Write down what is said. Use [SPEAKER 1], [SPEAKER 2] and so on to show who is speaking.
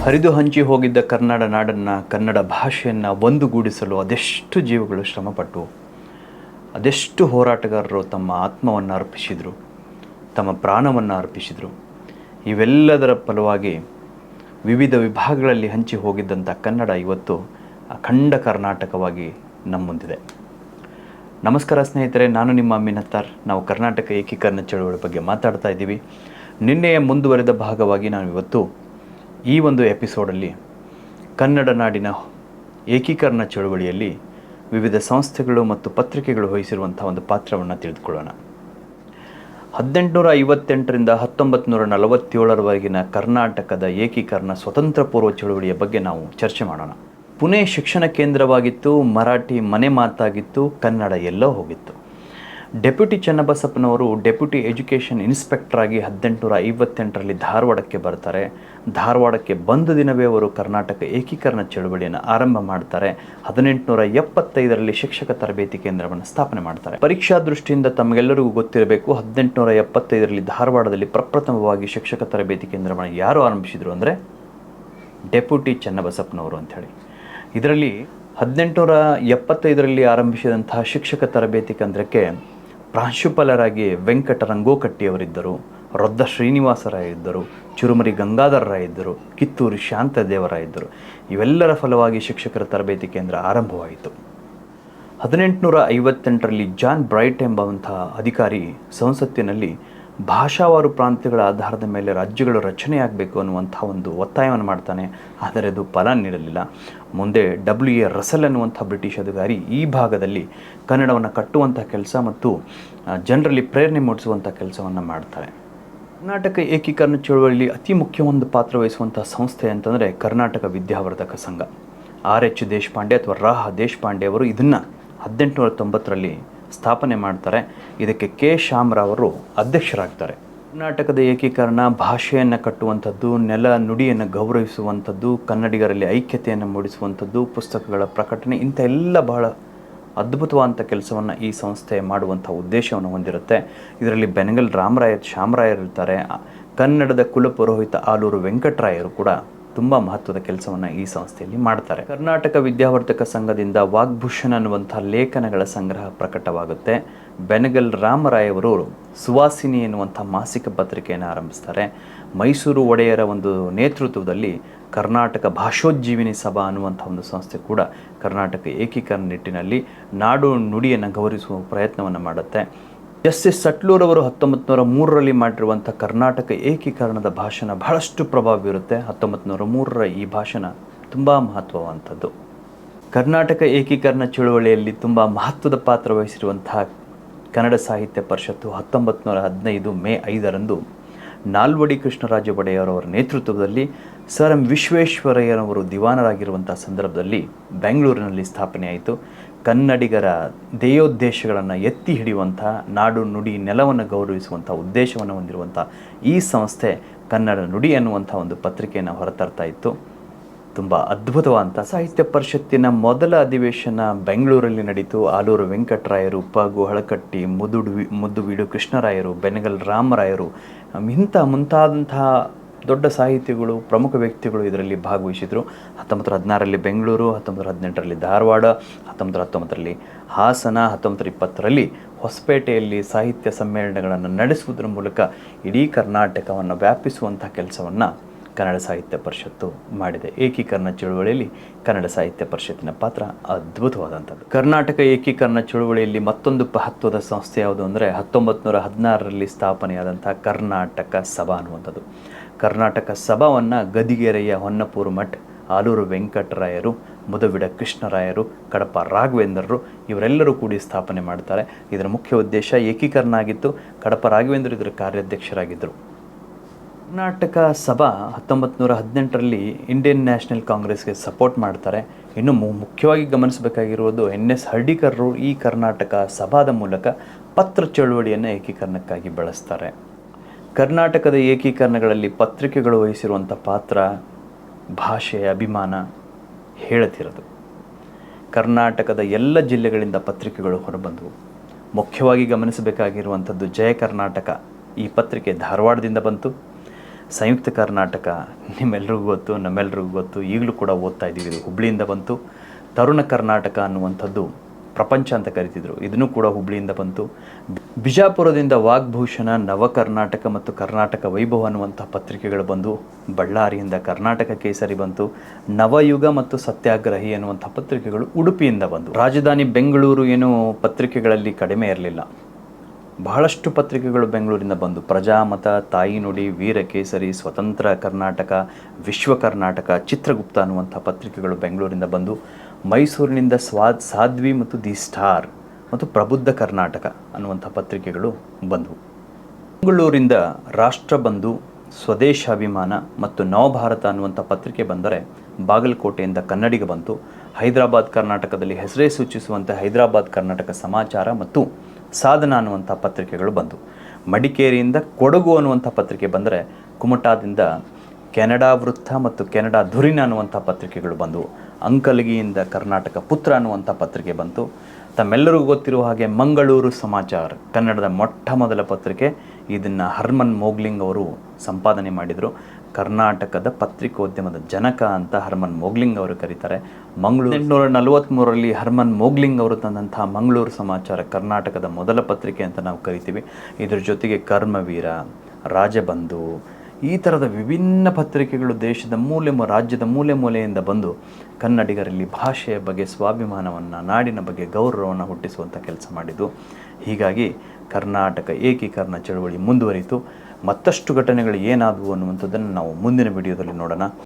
[SPEAKER 1] ಹರಿದು ಹಂಚಿ ಹೋಗಿದ್ದ ಕನ್ನಡ ನಾಡನ್ನು, ಕನ್ನಡ ಭಾಷೆಯನ್ನು ಒಂದುಗೂಡಿಸಲು ಅದೆಷ್ಟು ಜೀವಗಳು ಶ್ರಮಪಟ್ಟು, ಅದೆಷ್ಟು ಹೋರಾಟಗಾರರು ತಮ್ಮ ಆತ್ಮವನ್ನು ಅರ್ಪಿಸಿದರು, ತಮ್ಮ ಪ್ರಾಣವನ್ನು ಅರ್ಪಿಸಿದರು. ಇವೆಲ್ಲದರ ಫಲವಾಗಿ ವಿವಿಧ ವಿಭಾಗಗಳಲ್ಲಿ ಹಂಚಿ ಹೋಗಿದ್ದಂಥ ಕನ್ನಡ ಇವತ್ತು ಅಖಂಡ ಕರ್ನಾಟಕವಾಗಿ ನಮ್ಮ ಮುಂದಿದೆ. ನಮಸ್ಕಾರ ಸ್ನೇಹಿತರೆ, ನಾನು ನಿಮ್ಮ ಅಮ್ಮಿನತ್ತಾರ್. ನಾವು ಕರ್ನಾಟಕ ಏಕೀಕರಣ ಚಳವಳಿ ಬಗ್ಗೆ ಮಾತಾಡ್ತಾ ಇದ್ದೀವಿ. ನಿನ್ನೆಯ ಮುಂದುವರೆದ ಭಾಗವಾಗಿ ನಾನು ಇವತ್ತು ಈ ಒಂದು ಎಪಿಸೋಡಲ್ಲಿ ಕನ್ನಡ ನಾಡಿನ ಏಕೀಕರಣ ಚಳವಳಿಯಲ್ಲಿ ವಿವಿಧ ಸಂಸ್ಥೆಗಳು ಮತ್ತು ಪತ್ರಿಕೆಗಳು ವಹಿಸಿರುವಂಥ ಒಂದು ಪಾತ್ರವನ್ನು ತಿಳಿದುಕೊಳ್ಳೋಣ. 1858ರಿಂದ 1947ರವರೆಗಿನ ಕರ್ನಾಟಕದ ಏಕೀಕರಣ ಸ್ವತಂತ್ರ ಪೂರ್ವ ಚಳವಳಿಯ ಬಗ್ಗೆ ನಾವು ಚರ್ಚೆ ಮಾಡೋಣ. ಪುಣೆ ಶಿಕ್ಷಣ ಕೇಂದ್ರವಾಗಿತ್ತು, ಮರಾಠಿ ಮನೆ ಮಾತಾಗಿತ್ತು, ಕನ್ನಡ ಎಲ್ಲೋ ಹೋಗಿತ್ತು. ಡೆಪ್ಯೂಟಿ ಚನ್ನಬಸಪ್ಪನವರು ಡೆಪ್ಯೂಟಿ ಎಜುಕೇಷನ್ ಇನ್ಸ್ಪೆಕ್ಟರ್ ಆಗಿ 1858ರಲ್ಲಿ ಧಾರವಾಡಕ್ಕೆ ಬರ್ತಾರೆ. ಧಾರವಾಡಕ್ಕೆ ಬಂದ ದಿನವೇ ಅವರು ಕರ್ನಾಟಕ ಏಕೀಕರಣ ಚಳವಳಿಯನ್ನು ಆರಂಭ ಮಾಡ್ತಾರೆ. 1875ರಲ್ಲಿ ಶಿಕ್ಷಕ ತರಬೇತಿ ಕೇಂದ್ರವನ್ನು ಸ್ಥಾಪನೆ ಮಾಡ್ತಾರೆ. ಪರೀಕ್ಷಾ ದೃಷ್ಟಿಯಿಂದ ತಮಗೆಲ್ಲರಿಗೂ ಗೊತ್ತಿರಬೇಕು, 1875ರಲ್ಲಿ ಧಾರವಾಡದಲ್ಲಿ ಪ್ರಪ್ರಥಮವಾಗಿ ಶಿಕ್ಷಕ ತರಬೇತಿ ಕೇಂದ್ರವನ್ನು ಯಾರು ಆರಂಭಿಸಿದರು ಅಂದರೆ ಡೆಪ್ಯೂಟಿ ಚನ್ನಬಸಪ್ಪನವರು ಅಂಥೇಳಿ. ಇದರಲ್ಲಿ 1875ರಲ್ಲಿ ಆರಂಭಿಸಿದಂತಹ ಶಿಕ್ಷಕ ತರಬೇತಿ ಕೇಂದ್ರಕ್ಕೆ ಪ್ರಾಂಶುಪಾಲರಾಗಿ ವೆಂಕಟ ರಂಗೋಕಟ್ಟಿಯವರಿದ್ದರು, ರೊದ್ದ ಶ್ರೀನಿವಾಸರಾಯ ಇದ್ದರು, ಚುರುಮರಿ ಗಂಗಾಧರರಾಯ ಇದ್ದರು, ಕಿತ್ತೂರು ಶಾಂತದೇವರಾಯ ಇದ್ದರು. ಇವೆಲ್ಲರ ಫಲವಾಗಿ ಶಿಕ್ಷಕರ ತರಬೇತಿ ಕೇಂದ್ರ ಆರಂಭವಾಯಿತು. 1858ರಲ್ಲಿ ಜಾನ್ ಬ್ರೈಟ್ ಎಂಬಂತಹ ಅಧಿಕಾರಿ ಸಂಸತ್ತಿನಲ್ಲಿ ಭಾಷಾವಾರು ಪ್ರಾಂತ್ಯಗಳ ಆಧಾರದ ಮೇಲೆ ರಾಜ್ಯಗಳು ರಚನೆಯಾಗಬೇಕು ಅನ್ನುವಂಥ ಒಂದು ಒತ್ತಾಯವನ್ನು ಮಾಡ್ತಾನೆ. ಆದರೆ ಅದು ಫಲ ನೀಡಲಿಲ್ಲ. ಮುಂದೆ WA ರಸಲ್ ಅನ್ನುವಂಥ ಬ್ರಿಟಿಷ್ ಅಧಿಕಾರಿ ಈ ಭಾಗದಲ್ಲಿ ಕನ್ನಡವನ್ನು ಕಟ್ಟುವಂಥ ಕೆಲಸ ಮತ್ತು ಜನರಲ್ಲಿ ಪ್ರೇರಣೆ ಮೂಡಿಸುವಂಥ ಕೆಲಸವನ್ನು ಮಾಡ್ತಾರೆ. ಕರ್ನಾಟಕ ಏಕೀಕರಣ ಚಳವಳಿಯಲ್ಲಿ ಅತಿ ಮುಖ್ಯ ಒಂದು ಪಾತ್ರ ವಹಿಸುವಂಥ ಸಂಸ್ಥೆ ಅಂತಂದರೆ ಕರ್ನಾಟಕ ವಿದ್ಯಾವರ್ಧಕ ಸಂಘ. RH ದೇಶಪಾಂಡೆ ಅಥವಾ ರಾ ದೇಶಪಾಂಡೆ ಅವರು ಇದನ್ನು 1890ರಲ್ಲಿ ಸ್ಥಾಪನೆ ಮಾಡ್ತಾರೆ. ಇದಕ್ಕೆ K ಶಾಮರಾವ್ ಅವರು ಅಧ್ಯಕ್ಷರಾಗ್ತಾರೆ. ಕರ್ನಾಟಕದ ಏಕೀಕರಣ ಭಾಷೆಯನ್ನು ಕಟ್ಟುವಂಥದ್ದು, ನೆಲ ನುಡಿಯನ್ನು ಗೌರವಿಸುವಂಥದ್ದು, ಕನ್ನಡಿಗರಲ್ಲಿ ಐಕ್ಯತೆಯನ್ನು ಮೂಡಿಸುವಂಥದ್ದು, ಪುಸ್ತಕಗಳ ಪ್ರಕಟಣೆ, ಇಂಥ ಎಲ್ಲ ಬಹಳ ಅದ್ಭುತವಾದಂಥ ಕೆಲಸವನ್ನು ಈ ಸಂಸ್ಥೆ ಮಾಡುವಂಥ ಉದ್ದೇಶವನ್ನು ಹೊಂದಿರುತ್ತೆ. ಇದರಲ್ಲಿ ಬೆನಗಲ್ ಶಾಮರಾಯರು ಇರ್ತಾರೆ. ಕನ್ನಡದ ಕುಲಪುರೋಹಿತ ಆಲೂರು ವೆಂಕಟರಾಯರು ಕೂಡ ತುಂಬ ಮಹತ್ವದ ಕೆಲಸವನ್ನು ಈ ಸಂಸ್ಥೆಯಲ್ಲಿ ಮಾಡ್ತಾರೆ. ಕರ್ನಾಟಕ ವಿದ್ಯಾವರ್ಧಕ ಸಂಘದಿಂದ ವಾಗ್ಭೂಷಣ ಅನ್ನುವಂಥ ಲೇಖನಗಳ ಸಂಗ್ರಹ ಪ್ರಕಟವಾಗುತ್ತೆ. ಬೆನಗಲ್ ರಾಮರಾಯವರು ಸುವಾಸಿನಿ ಎನ್ನುವಂಥ ಮಾಸಿಕ ಪತ್ರಿಕೆಯನ್ನು ಆರಂಭಿಸ್ತಾರೆ. ಮೈಸೂರು ಒಡೆಯರ ಒಂದು ನೇತೃತ್ವದಲ್ಲಿ ಕರ್ನಾಟಕ ಭಾಷೋಜ್ಜೀವಿನಿ ಸಭಾ ಅನ್ನುವಂಥ ಒಂದು ಸಂಸ್ಥೆ ಕೂಡ ಕರ್ನಾಟಕ ಏಕೀಕರಣ ನಿಟ್ಟಿನಲ್ಲಿ ನಾಡು ನುಡಿಯನ್ನು ಗೌರವಿಸುವ ಪ್ರಯತ್ನವನ್ನು ಮಾಡುತ್ತೆ. ಜಸ್ಟಿಸ್ ಸಟ್ಲೂರವರು 1903ರಲ್ಲಿ ಮಾಡಿರುವಂಥ ಕರ್ನಾಟಕ ಏಕೀಕರಣದ ಭಾಷಣ ಬಹಳಷ್ಟು ಪ್ರಭಾವ ಬೀರುತ್ತೆ. 1903ರ ಈ ಭಾಷಣ ತುಂಬ ಮಹತ್ವವಂಥದ್ದು. ಕರ್ನಾಟಕ ಏಕೀಕರಣ ಚಳುವಳಿಯಲ್ಲಿ ತುಂಬ ಮಹತ್ವದ ಪಾತ್ರ ವಹಿಸಿರುವಂತಹ ಕನ್ನಡ ಸಾಹಿತ್ಯ ಪರಿಷತ್ತು 1915 ಮೇ 5ರಂದು ನಾಲ್ವಡಿ ಕೃಷ್ಣರಾಜ ಒಡೆಯರವರ ನೇತೃತ್ವದಲ್ಲಿ ಸರ್ ಎಂ ವಿಶ್ವೇಶ್ವರಯ್ಯನವರು ದಿವಾನರಾಗಿರುವಂಥ ಸಂದರ್ಭದಲ್ಲಿ ಬೆಂಗಳೂರಿನಲ್ಲಿ ಸ್ಥಾಪನೆಯಾಯಿತು. ಕನ್ನಡಿಗರ ಧ್ಯೇಯೋದ್ದೇಶಗಳನ್ನು ಎತ್ತಿ ಹಿಡಿಯುವಂಥ, ನಾಡು ನುಡಿ ನೆಲವನ್ನು ಗೌರವಿಸುವಂಥ ಉದ್ದೇಶವನ್ನು ಹೊಂದಿರುವಂಥ ಈ ಸಂಸ್ಥೆ ಕನ್ನಡ ನುಡಿ ಅನ್ನುವಂಥ ಒಂದು ಪತ್ರಿಕೆಯನ್ನು ಹೊರತರ್ತಾ ಇತ್ತು. ತುಂಬ ಅದ್ಭುತವಾದಂಥ ಸಾಹಿತ್ಯ ಪರಿಷತ್ತಿನ ಮೊದಲ ಅಧಿವೇಶನ ಬೆಂಗಳೂರಲ್ಲಿ ನಡೀತು. ಆಲೂರು ವೆಂಕಟರಾಯರು, ಪಗು ಹಳಕಟ್ಟಿ, ಮುದ್ದುವೀಡು ಕೃಷ್ಣರಾಯರು, ಬೆನಗಲ್ ರಾಮರಾಯರು, ಮುಂತಾದಂತಹ ದೊಡ್ಡ ಸಾಹಿತಿಗಳು, ಪ್ರಮುಖ ವ್ಯಕ್ತಿಗಳು ಇದರಲ್ಲಿ ಭಾಗವಹಿಸಿದರು. 1916ರಲ್ಲಿ ಬೆಂಗಳೂರು, 1918ರಲ್ಲಿ ಧಾರವಾಡ, 1919ರಲ್ಲಿ ಹಾಸನ, 1920ರಲ್ಲಿ ಹೊಸಪೇಟೆಯಲ್ಲಿ ಸಾಹಿತ್ಯ ಸಮ್ಮೇಳನಗಳನ್ನು ನಡೆಸುವುದರ ಮೂಲಕ ಇಡೀ ಕರ್ನಾಟಕವನ್ನು ವ್ಯಾಪಿಸುವಂಥ ಕೆಲಸವನ್ನು ಕನ್ನಡ ಸಾಹಿತ್ಯ ಪರಿಷತ್ತು ಮಾಡಿದೆ. ಏಕೀಕರಣ ಚಳುವಳಿಯಲ್ಲಿ ಕನ್ನಡ ಸಾಹಿತ್ಯ ಪರಿಷತ್ತಿನ ಪಾತ್ರ ಅದ್ಭುತವಾದಂಥದ್ದು. ಕರ್ನಾಟಕ ಏಕೀಕರಣ ಚಳುವಳಿಯಲ್ಲಿ ಮತ್ತೊಂದು ಮಹತ್ವದ ಸಂಸ್ಥೆ ಯಾವುದು ಅಂದರೆ 1916ರಲ್ಲಿ ಸ್ಥಾಪನೆಯಾದಂಥ ಕರ್ನಾಟಕ ಸಭಾ ಅನ್ನುವಂಥದ್ದು. ಕರ್ನಾಟಕ ಸಭಾವನ್ನು ಗದಿಗೆರೆಯ ಹೊನ್ನಪೂರು ಮಠ್, ಆಲೂರು ವೆಂಕಟರಾಯರು, ಮುದವಿಡ ಕೃಷ್ಣರಾಯರು, ಕಡಪ ರಾಘವೇಂದ್ರರು ಇವರೆಲ್ಲರೂ ಕೂಡಿ ಸ್ಥಾಪನೆ ಮಾಡ್ತಾರೆ. ಇದರ ಮುಖ್ಯ ಉದ್ದೇಶ ಏಕೀಕರಣ ಆಗಿತ್ತು. ಕಡಪ ರಾಘವೇಂದ್ರ ಇದರ ಕಾರ್ಯಾಧ್ಯಕ್ಷರಾಗಿದ್ದರು. ಕರ್ನಾಟಕ ಸಭಾ 1918ರಲ್ಲಿ ಇಂಡಿಯನ್ ನ್ಯಾಷನಲ್ ಕಾಂಗ್ರೆಸ್ಗೆ ಸಪೋರ್ಟ್ ಮಾಡ್ತಾರೆ. ಇನ್ನು ಮುಖ್ಯವಾಗಿ ಗಮನಿಸಬೇಕಾಗಿರುವುದು NS ಹರ್ಡಿಕರ್ರು ಈ ಕರ್ನಾಟಕ ಸಭಾದ ಮೂಲಕ ಪತ್ರ ಚಳುವಳಿಯನ್ನು ಏಕೀಕರಣಕ್ಕಾಗಿ ಬಳಸ್ತಾರೆ. ಕರ್ನಾಟಕದ ಏಕೀಕರಣಗಳಲ್ಲಿ ಪತ್ರಿಕೆಗಳು ವಹಿಸಿರುವಂಥ ಪಾತ್ರ, ಭಾಷೆಯ ಅಭಿಮಾನ ಹೇಳುತ್ತಿರೋದು. ಕರ್ನಾಟಕದ ಎಲ್ಲ ಜಿಲ್ಲೆಗಳಿಂದ ಪತ್ರಿಕೆಗಳು ಹೊರಬಂದವು. ಮುಖ್ಯವಾಗಿ ಗಮನಿಸಬೇಕಾಗಿರುವಂಥದ್ದು ಜಯ ಕರ್ನಾಟಕ ಈ ಪತ್ರಿಕೆ ಧಾರವಾಡದಿಂದ ಬಂತು. ಸಂಯುಕ್ತ ಕರ್ನಾಟಕ ನಿಮ್ಮೆಲ್ರಿಗೂ ಗೊತ್ತು, ನಮ್ಮೆಲ್ರಿಗೂ ಗೊತ್ತು, ಈಗಲೂ ಕೂಡ ಓದ್ತಾ ಇದ್ದೀವಿ. ಇದು ಹುಬ್ಳಿಯಿಂದ ಬಂತು. ತರುಣ ಕರ್ನಾಟಕ ಅನ್ನುವಂಥದ್ದು ಪ್ರಪಂಚ ಅಂತ ಕರಿತಿದ್ರು, ಇದನ್ನು ಕೂಡ ಹುಬ್ಳಿಯಿಂದ ಬಂತು. ಬಿಜಾಪುರದಿಂದ ವಾಗ್ಭೂಷಣ, ನವ ಕರ್ನಾಟಕ ಮತ್ತು ಕರ್ನಾಟಕ ವೈಭವ ಅನ್ನುವಂಥ ಪತ್ರಿಕೆಗಳು ಬಂದು. ಬಳ್ಳಾರಿಯಿಂದ ಕರ್ನಾಟಕ ಕೇಸರಿ ಬಂತು. ನವಯುಗ ಮತ್ತು ಸತ್ಯಾಗ್ರಹಿ ಅನ್ನುವಂಥ ಪತ್ರಿಕೆಗಳು ಉಡುಪಿಯಿಂದ ಬಂದು. ರಾಜಧಾನಿ ಬೆಂಗಳೂರು ಏನು ಪತ್ರಿಕೆಗಳಲ್ಲಿ ಕಡಿಮೆ ಇರಲಿಲ್ಲ, ಬಹಳಷ್ಟು ಪತ್ರಿಕೆಗಳು ಬೆಂಗಳೂರಿಂದ ಬಂದು. ಪ್ರಜಾಮತ, ತಾಯಿ ನುಡಿ, ವೀರಕೇಸರಿ, ಸ್ವತಂತ್ರ ಕರ್ನಾಟಕ, ವಿಶ್ವ ಕರ್ನಾಟಕ, ಚಿತ್ರಗುಪ್ತ ಅನ್ನುವಂಥ ಪತ್ರಿಕೆಗಳು ಬೆಂಗಳೂರಿಂದ ಬಂದು. ಮೈಸೂರಿನಿಂದ ಸಾಧ್ವಿ ಮತ್ತು ದಿ ಸ್ಟಾರ್ ಮತ್ತು ಪ್ರಬುದ್ಧ ಕರ್ನಾಟಕ ಅನ್ನುವಂಥ ಪತ್ರಿಕೆಗಳು ಬಂದವು. ಬೆಂಗಳೂರಿಂದ ರಾಷ್ಟ್ರಬಂಧು, ಸ್ವದೇಶಾಭಿಮಾನ ಮತ್ತು ನವಭಾರತ ಅನ್ನುವಂಥ ಪತ್ರಿಕೆ ಬಂದರೆ ಬಾಗಲಕೋಟೆಯಿಂದ ಕನ್ನಡಿಗ ಬಂತು. ಹೈದರಾಬಾದ್ ಕರ್ನಾಟಕದಲ್ಲಿ ಹೆಸರೇ ಸೂಚಿಸುವಂತೆ ಹೈದರಾಬಾದ್ ಕರ್ನಾಟಕ ಸಮಾಚಾರ ಮತ್ತು ಸಾಧನ ಅನ್ನುವಂಥ ಪತ್ರಿಕೆಗಳು ಬಂದು. ಮಡಿಕೇರಿಯಿಂದ ಕೊಡಗು ಅನ್ನುವಂಥ ಪತ್ರಿಕೆ ಬಂದರೆ ಕುಮಟಾದಿಂದ ಕೆನಡಾ ವೃತ್ತ ಮತ್ತು ಕೆನಡಾ ಧುರಿನ ಅನ್ನುವಂಥ ಪತ್ರಿಕೆಗಳು ಬಂದವು. ಅಂಕಲಗಿಯಿಂದ ಕರ್ನಾಟಕ ಪುತ್ರ ಅನ್ನುವಂಥ ಪತ್ರಿಕೆ ಬಂತು. ತಮ್ಮೆಲ್ಲರಿಗೂ ಗೊತ್ತಿರುವ ಹಾಗೆ ಮಂಗಳೂರು ಸಮಾಚಾರ ಕನ್ನಡದ ಮೊಟ್ಟ ಮೊದಲ ಪತ್ರಿಕೆ. ಇದನ್ನು ಹರ್ಮನ್ ಮೋಗ್ಲಿಂಗ್ ಅವರು ಸಂಪಾದನೆ ಮಾಡಿದರು. ಕರ್ನಾಟಕದ ಪತ್ರಿಕೋದ್ಯಮದ ಜನಕ ಅಂತ ಹರ್ಮನ್ ಮೋಗ್ಲಿಂಗ್ ಅವರು ಕರೀತಾರೆ. 1843ರಲ್ಲಿ ಹರ್ಮನ್ ಮೋಗ್ಲಿಂಗ್ ಅವರು ತಂದಂತಹ ಮಂಗಳೂರು ಸಮಾಚಾರ ಕರ್ನಾಟಕದ ಮೊದಲ ಪತ್ರಿಕೆ ಅಂತ ನಾವು ಕರಿತೀವಿ. ಇದರ ಜೊತೆಗೆ ಕರ್ಮವೀರ, ರಾಜಬಂಧು, ಈ ಥರದ ವಿಭಿನ್ನ ಪತ್ರಿಕೆಗಳು ದೇಶದ ರಾಜ್ಯದ ಮೂಲೆ ಮೂಲೆಯಿಂದ ಬಂದು ಕನ್ನಡಿಗರಲ್ಲಿ ಭಾಷೆಯ ಬಗ್ಗೆ ಸ್ವಾಭಿಮಾನವನ್ನು, ನಾಡಿನ ಬಗ್ಗೆ ಗೌರವವನ್ನು ಹುಟ್ಟಿಸುವಂಥ ಕೆಲಸ ಮಾಡಿದ್ದು. ಹೀಗಾಗಿ ಕರ್ನಾಟಕ ಏಕೀಕರಣ ಚಳವಳಿ ಮುಂದುವರಿಯಿತು. ಮತ್ತಷ್ಟು ಘಟನೆಗಳು ಏನಾದವು ಅನ್ನುವಂಥದ್ದನ್ನು ನಾವು ಮುಂದಿನ ವಿಡಿಯೋದಲ್ಲಿ ನೋಡೋಣ.